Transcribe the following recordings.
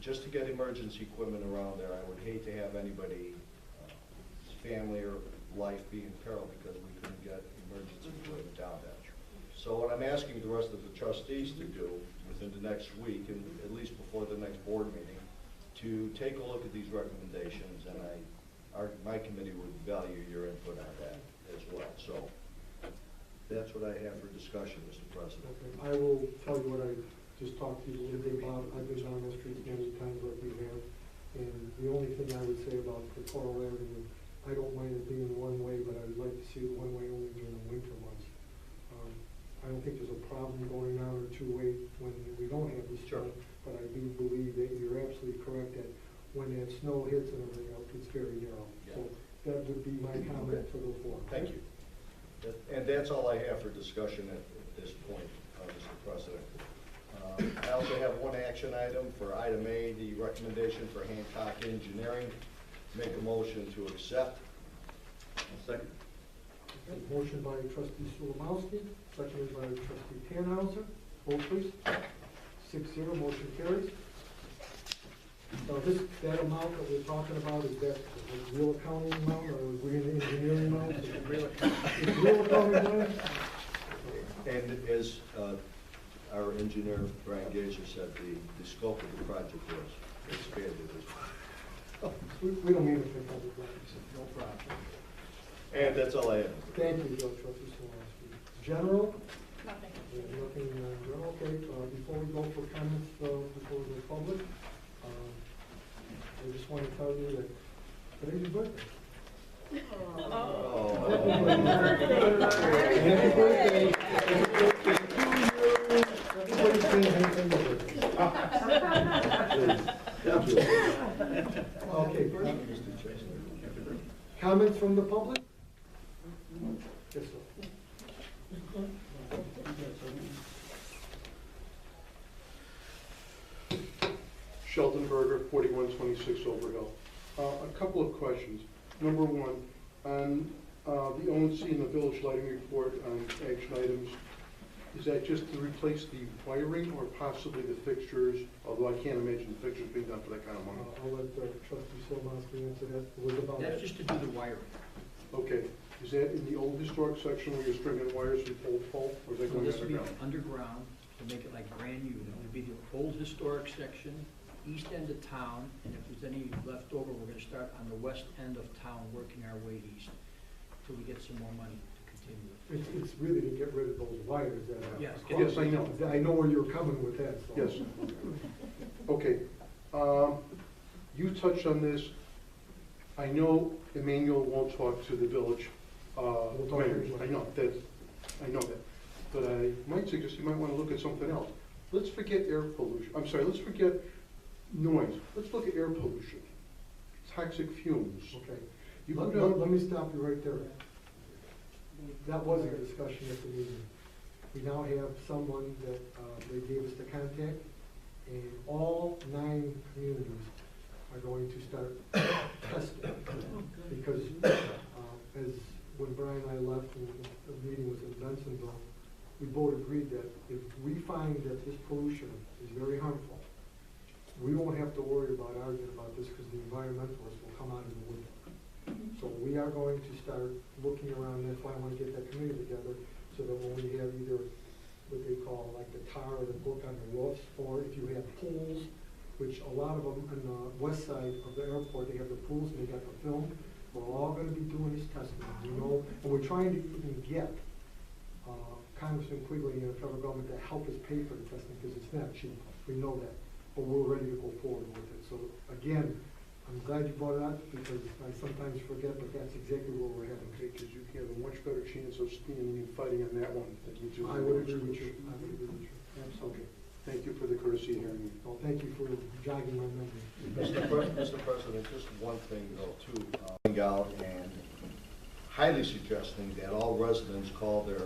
just to get emergency equipment around there. I would hate to have anybody, family or life be in peril because we couldn't get emergency equipment down there. So what I'm asking the rest of the trustees to do within the next week, and at least before the next board meeting, to take a look at these recommendations, and my committee would value your input on that as well. So that's what I have for discussion, Mr. President. Okay. I will tell you what I just talked to you a little bit about. I've been down those streets many times like you have, and the only thing I would say about the Coral Avenue, I don't mind it being one way, but I would like to see it one way only during the winter months. I don't think there's a problem going on or two-way when we don't have the snow, but I do believe that you're absolutely correct that when that snow hits and everything else, it's very narrow. Yeah. So that would be my comment for the board. Thank you. And that's all I have for discussion at this point, Mr. President. I also have one action item for item A, the recommendation for Hancock Engineering. Make a motion to accept. Second. Okay, motion by trustee Sulemowski, seconded by trustee Tannhauser. Vote please. 6-0, motion carries. So that amount that we're talking about, is that the real accounting amount or are we in the engineering amount? It's real accounting amount? And as our engineer, Brian Gazer, said, the scope of the project was expanded as well. We don't mean to pick up the grants. No problem. And that's all I have. Thank you, Joe, trustee Sulemowski. General? Nothing. Nothing general. Okay, before we go for comments before the public, I just want to tell you that today's your birthday. Oh. Happy birthday. Everybody's saying happy birthday. Okay. Comments from the public? Yes, sir. Sheldon Berger, 4126 Overhill. A couple of questions. Number one, on the ONC and the village lighting report on action items, is that just to replace the wiring or possibly the fixtures? Although I can't imagine the fixtures being done for that kind of money. I'll let trustee Sulemowski answer that. What about That's that? just to do the wiring. Okay. Is that in the old historic section where you're stringing wires from pole to pole, or is that So going this would be underground? underground to make it like brand new. It would be the old historic section, east end of town, and if there's any left over, we're gonna start on the west end of town, working our way east till we get some more money to continue. It's really to get rid of those wires that are. Yes. Yes, I know. I know where you're coming with that, so. Yes. Okay. You touched on this. I know Emmanuel won't talk to the village. We'll talk mayors. anyway. I know that. But I might suggest you might want to look at something else. Let's forget air pollution. I'm sorry, let's forget noise. Let's look at air pollution. Toxic fumes. Okay. You go Let down, me stop you right there. That was a discussion at the meeting. We now have someone that they gave us the contact, and all 9 communities are going to start testing. Because as when Brian and I left and the meeting was in Bensonville, we both agreed that if we find that this pollution is very harmful, we won't have to worry about arguing about this because the environmentalists will come out of the woodwork. So we are going to start looking around. That's why I want to get that committee together, so that when we have either what they call like the tar or the book on the roofs, or if you have pools, which a lot of them on the west side of the airport, they have the pools and they got the film. We're all going to be doing this testing, you know, and we're trying to even get Congressman Quigley and the federal government to help us pay for the testing because it's not cheap. We know that, but we're ready to go forward with it. So again, I'm glad you brought it up because I sometimes forget, but that's exactly where we're heading. because you have a much better chance of standing and fighting on that one than you do. I would agree with you. I would agree with you. Absolutely. Okay. Thank you for the courtesy of hearing me. Well, thank you for jogging my memory. Mr. President, just one thing though too, going out and highly suggesting that all residents call their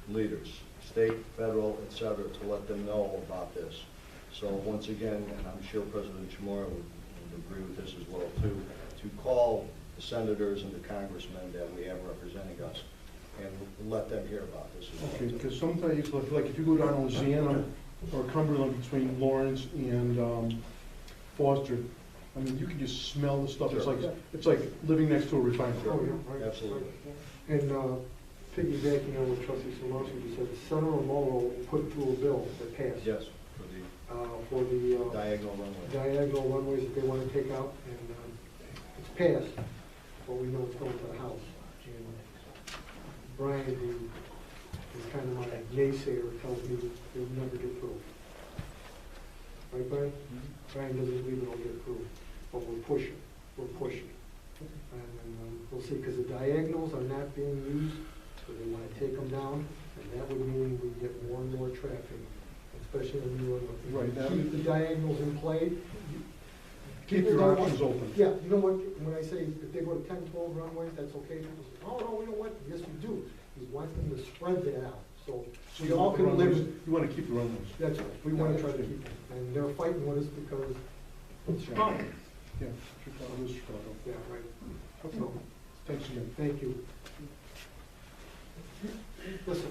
leaders, state, federal, et cetera, to let them know about this. So once again, and I'm sure President Chamorro would agree with this as well too, to call the senators and the congressmen that we have representing us and let them hear about this as well. Okay, because sometimes, like if you go down to Louisiana, or Cumberland between Lawrence and Foster, I mean, you can just smell the stuff. Sure. It's like living next to a refinery. Oh, yeah, right. Absolutely. And piggybacking on what Trustee Solomowski just said, Senator Morrow put through a bill that passed. Yes, For the diagonal runway. diagonal runways that they want to take out, and it's passed, but we know it's going to the House. And Brian, who is kind of my naysayer, tells me it will never get through. Right, Brian? Brian doesn't believe it'll get through, but we're pushing. And we'll see, because the diagonals are not being used, so they want to take them down, and that would mean we get more and more traffic, especially when you Right, that- keep the diagonals in play. Keep People your don't options want- open. Yeah, you know what, when I say if they go to 10, 12 runways, that's okay, people say, oh, no, we don't want, yes, we do. We want them to spread that out, so So we all can live. You want to keep the runways. That's right, we want to try to keep them, and they're fighting with us because it's Chicago. Yeah, Chicago is Chicago. Yeah, right. Okay, So, thanks again. thank you. Listen,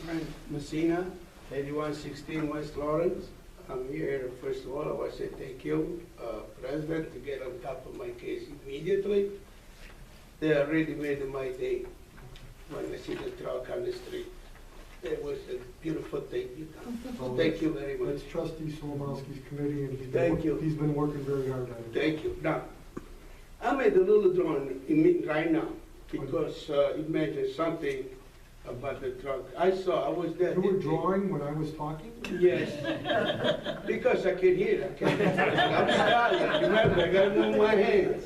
Frank Messina, 8116 West Lawrence. I'm here, first of all, I want to say thank you, President, to get on top of my case immediately. They really made my day when I see the truck on the street. It was a beautiful thing you done. Thank you very much. that's Trustee Solomowski's committee, and Thank you. he's been working very hard on it. Thank you. Now, I made a little drawing right now because imagine something about the truck. I was there. You were drawing when I was talking? Yes, because I can hear. I'm Italian. Remember, I got to move my hands.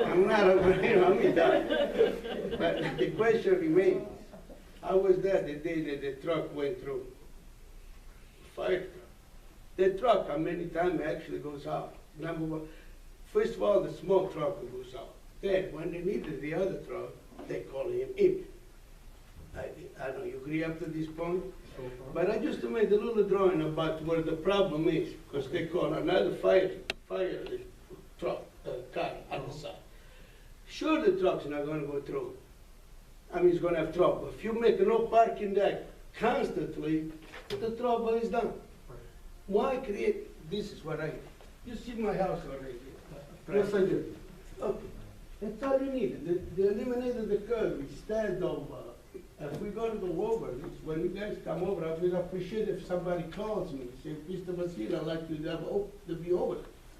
I'm not I'm Italian. But the question remains. I was there the day that the truck went through. Fire truck. The truck, how many times actually goes out? Number one, first of all, the smoke truck goes out. Then, when they needed the other truck, they call him in. I know you agree up to this point, So far. but I just made a little drawing about where the problem is, because they call another fire truck, car on the side. Sure, the truck's not gonna go through. I mean, it's gonna have trouble. If you make no parking there constantly, the trouble is done. Right. Why create, this is what you see my house already. Yes, I did. Okay, that's all you need. They eliminated the curve instead of, if we're gonna go over this, when you guys come over, I would appreciate if somebody calls me, say, Mr. Vasile, I'd like to be over.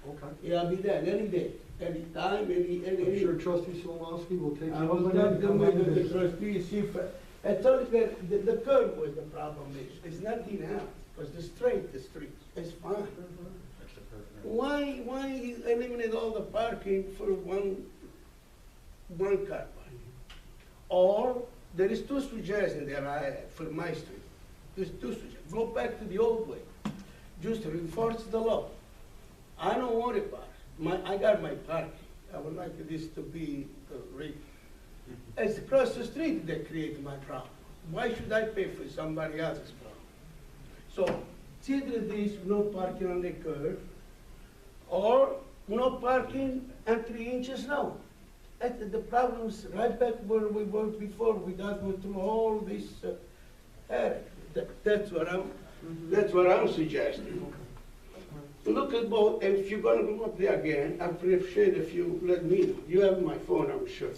Okay. Yeah, I'll be there any day, any time, I'm sure Trustee Solomowski will take you I up will on talk that. to the trustees, see if, I told you that the curve was the problem, it's nothing else, because the street is fine. Why eliminate all the parking for one car park? Or, there is two suggestions that I have for my street. There's two suggestions. Go back to the old way. Just reinforce the law. I don't worry about it. I got my parking. I would like this to be it's across the street that create my problem. Why should I pay for somebody else's problem? So, consider this no parking on the curb, or no parking and 3 inches now. The problem is right back where we were before, without going through all this area. That's what I'm suggesting. Look at both, and if you're gonna go up there again, I appreciate if you let me know. You have my phone, I'm sure.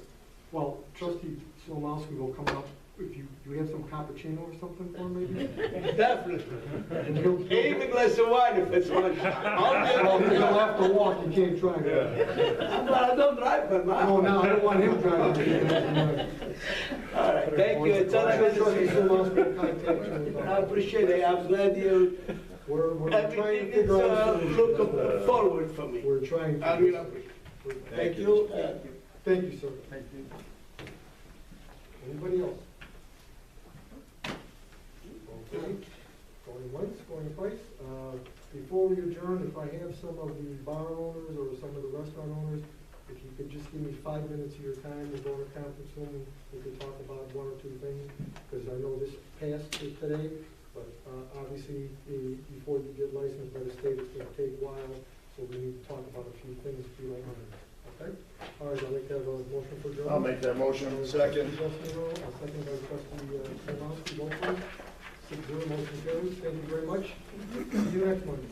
Well, Trustee Solomowski will come up, if you have some cappuccino or something for him, maybe? Definitely. And he'll- Even a glass of wine if it's one. Well, if you'll have to walk, you can't drive. But I don't drive by my. No, no, I don't want him driving. All right, thank you. It's all good to Trustee see you. Solomowski will contact you. I appreciate it. I'm glad you, We're trying to everything is figure out. a solution. looking forward for me. We're trying. to- I really appreciate it. Thank you. Thank you, sir. Thank you. Anybody else? Okay, going once, going twice. Before we adjourn, if I have some of the bar owners or some of the restaurant owners, if you could just give me 5 minutes of your time, we'll go in a conference room, we could talk about one or two things, because I know this passed today, but obviously, before you get licensed by the state, it's gonna take a while, so we need to talk about a few things if you don't mind. Okay? All right, I'd like to have a motion for adjournment. I'll make that motion. Second. Trustee Rossino, a second by Trustee Solomowski, vote please. 6-0, motion carries. Thank you very much. See you next Monday.